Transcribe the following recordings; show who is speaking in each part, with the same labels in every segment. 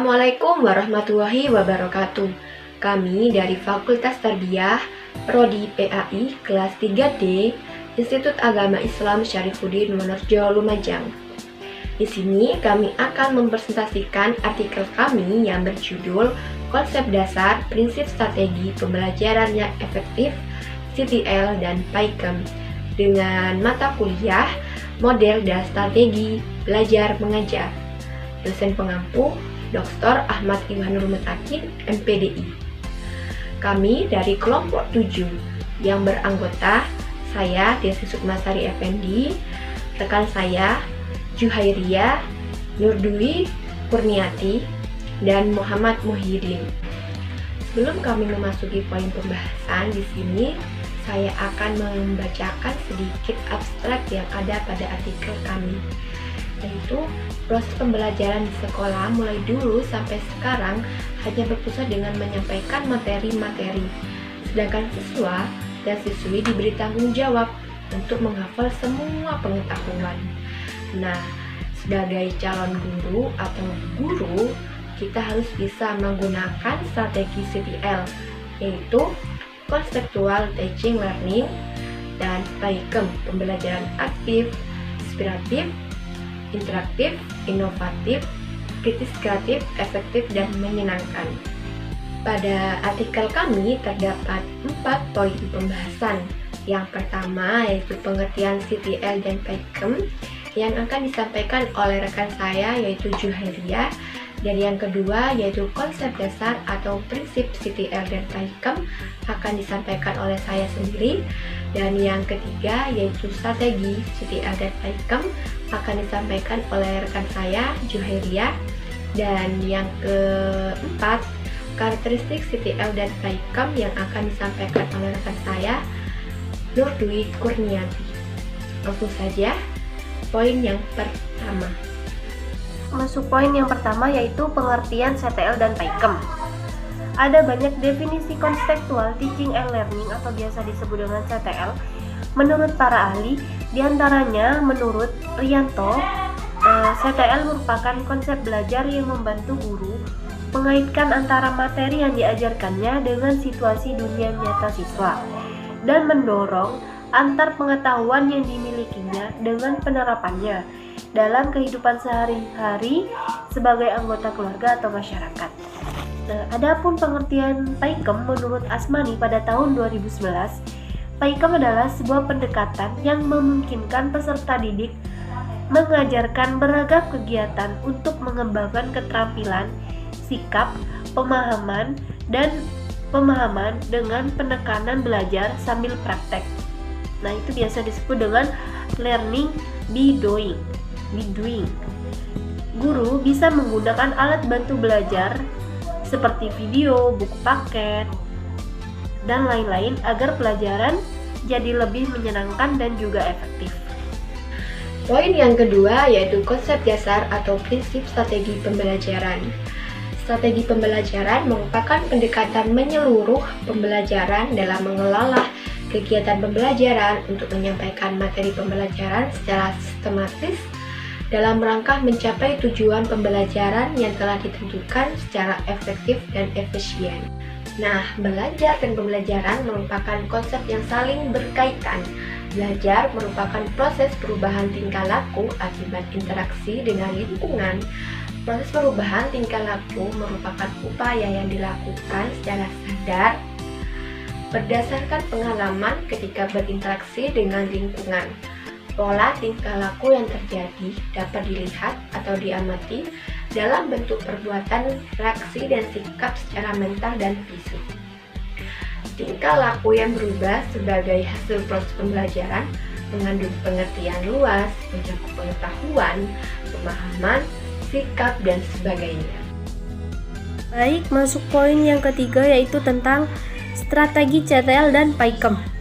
Speaker 1: Assalamualaikum warahmatullahi wabarakatuh. Kami dari Fakultas Tarbiyah, Prodi PAI, kelas 3D, Institut Agama Islam Syarifuddin Wonorejo, Lumajang. Di sini kami akan mempresentasikan artikel kami yang berjudul Konsep Dasar Prinsip Strategi Pembelajaran yang Efektif, CTL dan PAIKEM, dengan mata kuliah Model dan Strategi Belajar Mengajar. Dosen pengampu Dr. Ahmad Iwanul Mutakin, MPDI. Kami dari kelompok 7 yang beranggotta saya Desi Sukmasari Effendi, rekan saya Juhairia, Nurdwi Kurniati, dan Muhammad Muhyiddin. Sebelum kami memasuki poin pembahasan di sini, saya akan membacakan sedikit abstrak yang ada pada artikel kami, yaitu proses pembelajaran di sekolah mulai dulu sampai sekarang hanya berpusat dengan menyampaikan materi-materi, sedangkan siswa dan siswi diberi tanggung jawab untuk menghafal semua pengetahuan. Nah, sebagai calon guru atau guru, kita harus bisa menggunakan strategi CTL, yaitu Conceptual Teaching Learning, dan PAIKEM, pembelajaran aktif, inspiratif, interaktif, inovatif, kritis kreatif, efektif, dan menyenangkan. Pada artikel kami terdapat 4 poin pembahasan. Yang pertama yaitu pengertian CTL dan PAIKEM yang akan disampaikan oleh rekan saya yaitu Juhairia, dan yang kedua yaitu konsep dasar atau prinsip CTL dan PAIKEM akan disampaikan oleh saya sendiri, dan yang ketiga yaitu strategi CTL dan PAIKEM akan disampaikan oleh rekan saya Juhairia, dan yang keempat karakteristik CTL dan PAIKEM yang akan disampaikan oleh rekan saya Nurdwi Kurniati. Langsung saja poin yang pertama.
Speaker 2: Masuk poin yang pertama yaitu pengertian CTL dan PAIKEM. Ada banyak definisi konseptual teaching and learning atau biasa disebut dengan CTL menurut para ahli. Diantaranya menurut Rianto, CTL merupakan konsep belajar yang membantu guru mengaitkan antara materi yang diajarkannya dengan situasi dunia nyata siswa dan mendorong antar pengetahuan yang dimilikinya dengan penerapannya dalam kehidupan sehari-hari sebagai anggota keluarga atau masyarakat. Nah, adapun pengertian PAIKEM menurut Asmani pada tahun 2011, PAIKEM adalah sebuah pendekatan yang memungkinkan peserta didik mengajarkan beragam kegiatan untuk mengembangkan keterampilan, sikap, pemahaman dengan penekanan belajar sambil praktek. Nah, itu biasa disebut dengan learning by doing. Guru bisa menggunakan alat bantu belajar seperti video, buku paket, dan lain-lain agar pelajaran jadi lebih menyenangkan dan juga efektif.
Speaker 1: Poin yang kedua yaitu konsep dasar atau prinsip strategi pembelajaran. Strategi pembelajaran merupakan pendekatan menyeluruh pembelajaran dalam mengelola kegiatan pembelajaran untuk menyampaikan materi pembelajaran secara sistematis dalam rangka mencapai tujuan pembelajaran yang telah ditentukan secara efektif dan efisien. Nah, belajar dan pembelajaran merupakan konsep yang saling berkaitan. Belajar merupakan proses perubahan tingkah laku akibat interaksi dengan lingkungan. Proses perubahan tingkah laku merupakan upaya yang dilakukan secara sadar berdasarkan pengalaman ketika berinteraksi dengan lingkungan. Pola tingkah laku yang terjadi dapat dilihat atau diamati dalam bentuk perbuatan, reaksi, dan sikap secara mental dan fisik. Tingkah laku yang berubah sebagai hasil proses pembelajaran mengandung pengertian luas, mencakup pengetahuan, pemahaman, sikap, dan sebagainya.
Speaker 2: Baik, masuk poin yang ketiga yaitu tentang strategi CTL dan PAIKEM.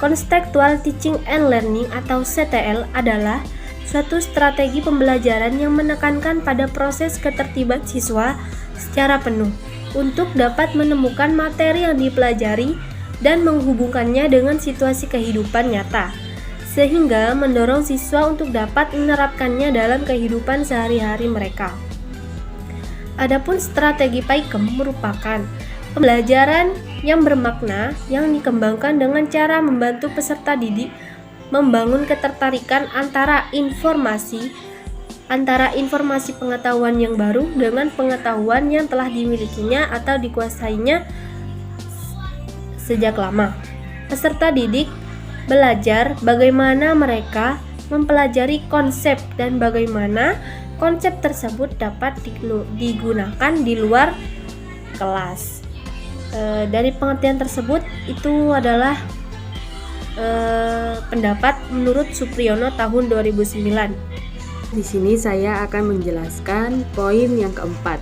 Speaker 2: Contextual Teaching and Learning atau CTL adalah suatu strategi pembelajaran yang menekankan pada proses ketertiban siswa secara penuh untuk dapat menemukan materi yang dipelajari dan menghubungkannya dengan situasi kehidupan nyata, sehingga mendorong siswa untuk dapat menerapkannya dalam kehidupan sehari-hari mereka. Adapun strategi PAIKEM merupakan pembelajaran yang bermakna yang dikembangkan dengan cara membantu peserta didik membangun ketertarikan antara informasi pengetahuan yang baru dengan pengetahuan yang telah dimilikinya atau dikuasainya sejak lama. Peserta didik belajar bagaimana mereka mempelajari konsep dan bagaimana konsep tersebut dapat digunakan di luar kelas. Dari pengertian tersebut itu adalah pendapat menurut Supriyono tahun 2009.
Speaker 3: Di sini saya akan menjelaskan poin yang keempat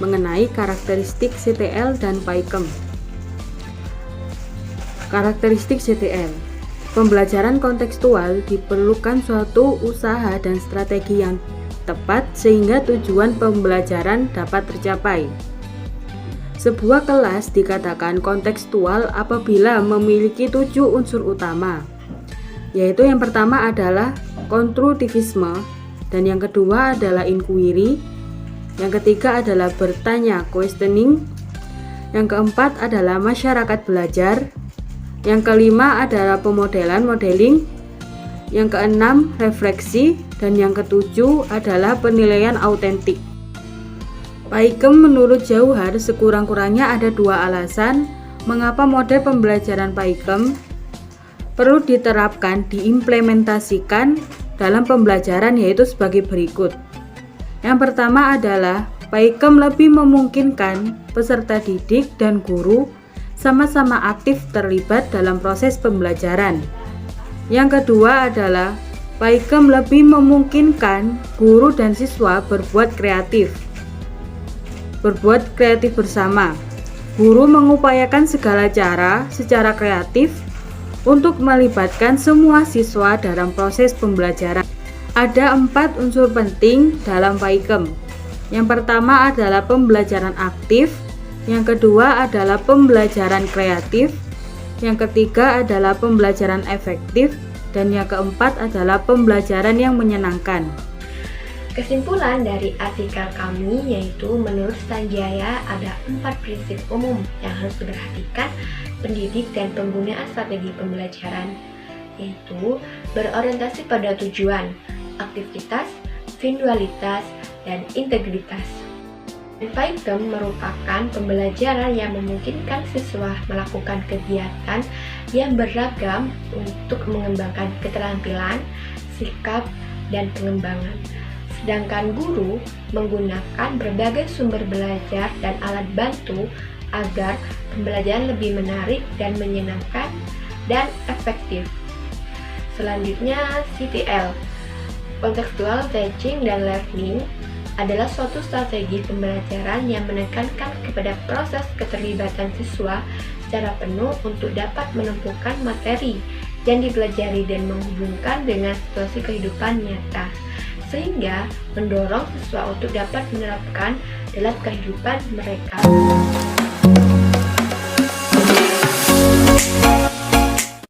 Speaker 3: mengenai karakteristik CTL dan PAIKEM. Karakteristik CTL. Pembelajaran kontekstual diperlukan suatu usaha dan strategi yang tepat sehingga tujuan pembelajaran dapat tercapai. Sebuah kelas dikatakan kontekstual apabila memiliki 7 unsur utama, yaitu yang pertama adalah konstruktivisme, dan yang kedua adalah inquiry, yang ketiga adalah bertanya questioning, yang keempat adalah masyarakat belajar, yang kelima adalah pemodelan modeling, yang keenam refleksi, dan yang ketujuh adalah penilaian autentik. PAIKEM menurut Jauhar sekurang-kurangnya ada 2 alasan mengapa model pembelajaran PAIKEM perlu diterapkan diimplementasikan dalam pembelajaran, yaitu sebagai berikut. Yang pertama adalah PAIKEM lebih memungkinkan peserta didik dan guru sama-sama aktif terlibat dalam proses pembelajaran. Yang kedua adalah PAIKEM lebih memungkinkan guru dan siswa berbuat kreatif bersama. Guru mengupayakan segala cara secara kreatif untuk melibatkan semua siswa dalam proses pembelajaran. Ada 4 unsur penting dalam PAIKEM. Yang pertama adalah pembelajaran aktif, yang kedua adalah pembelajaran kreatif, yang ketiga adalah pembelajaran efektif, dan yang keempat adalah pembelajaran yang menyenangkan.
Speaker 1: Kesimpulan dari artikel kami yaitu menurut Sanjaya ada 4 prinsip umum yang harus diperhatikan pendidik dan penggunaan strategi pembelajaran, yaitu berorientasi pada tujuan, aktivitas, visualitas, dan integritas. PAIKEM merupakan pembelajaran yang memungkinkan siswa melakukan kegiatan yang beragam untuk mengembangkan keterampilan, sikap, dan pengembangan. Sedangkan guru menggunakan berbagai sumber belajar dan alat bantu agar pembelajaran lebih menarik dan menyenangkan dan efektif. Selanjutnya, CTL, Contextual Teaching dan Learning, adalah suatu strategi pembelajaran yang menekankan kepada proses keterlibatan siswa secara penuh untuk dapat menentukan materi yang dipelajari dan menghubungkan dengan situasi kehidupan nyata, sehingga mendorong siswa untuk dapat menerapkan dalam kehidupan mereka.